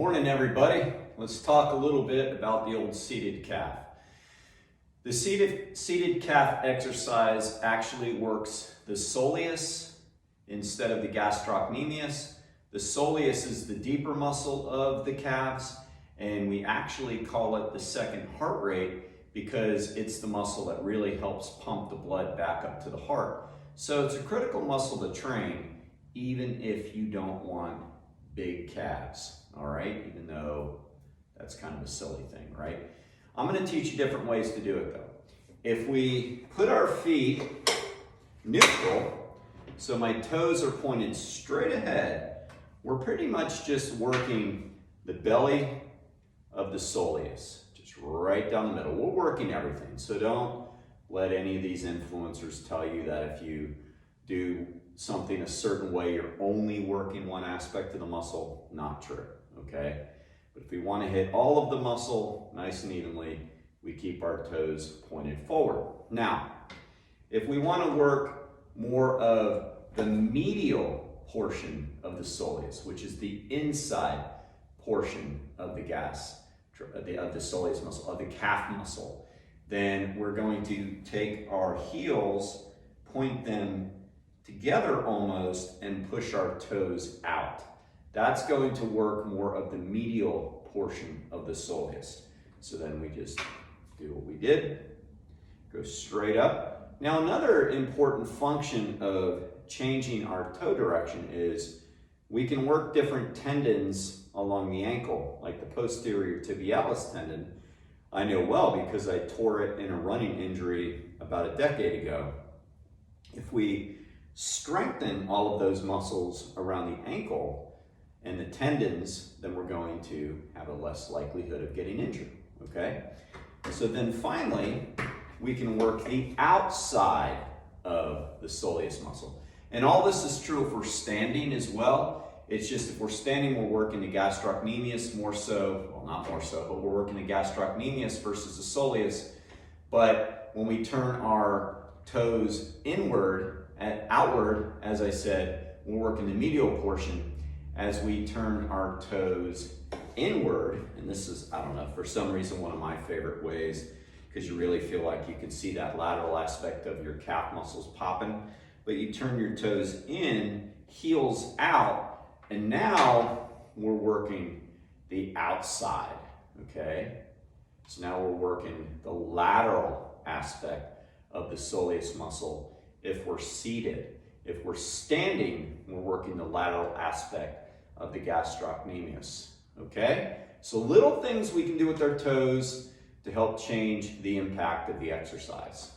Morning, everybody. Let's talk a little bit about the old seated calf. The seated calf exercise actually works the soleus instead of the gastrocnemius. The soleus is the deeper muscle of the calves, and we actually call it the second heart rate because it's the muscle that really helps pump the blood back up to the heart. So it's a critical muscle to train even if you don't want big calves. All right, even though that's kind of a silly thing, right? I'm going to teach you different ways to do it though. If we put our feet neutral, so my toes are pointed straight ahead, we're pretty much just working the belly of the soleus, just right down the middle. We're working everything, so don't let any of these influencers tell you that if you do something a certain way, you're only working one aspect of the muscle. Not true, okay? But if we want to hit all of the muscle nice and evenly, we keep our toes pointed forward. Now, if we want to work more of the medial portion of the soleus, which is the inside portion of the soleus muscle, of the calf muscle, then we're going to take our heels, point them together almost, and push our toes out. That's going to work more of the medial portion of the soleus. So then we just do what we did, go straight up. Now another important function of changing our toe direction is we can work different tendons along the ankle, like the posterior tibialis tendon. I know well because I tore it in a running injury about a decade ago. If we strengthen all of those muscles around the ankle and the tendons, then we're going to have a less likelihood of getting injured, okay? So then finally, we can work the outside of the soleus muscle. And all this is true if we're standing as well. It's just if we're standing, we're working the gastrocnemius more so, well, not more so, but we're working the gastrocnemius versus the soleus. But when we turn our toes inward and outward, as I said, we're working the medial portion. As we turn our toes inward, and this is, I don't know, for some reason, one of my favorite ways, because you really feel like you can see that lateral aspect of your calf muscles popping, but you turn your toes in, heels out, and now we're working the outside, okay? So now we're working the lateral aspect of the soleus muscle if we're seated. If we're standing, we're working the lateral aspect of the gastrocnemius, okay? So little things we can do with our toes to help change the impact of the exercise.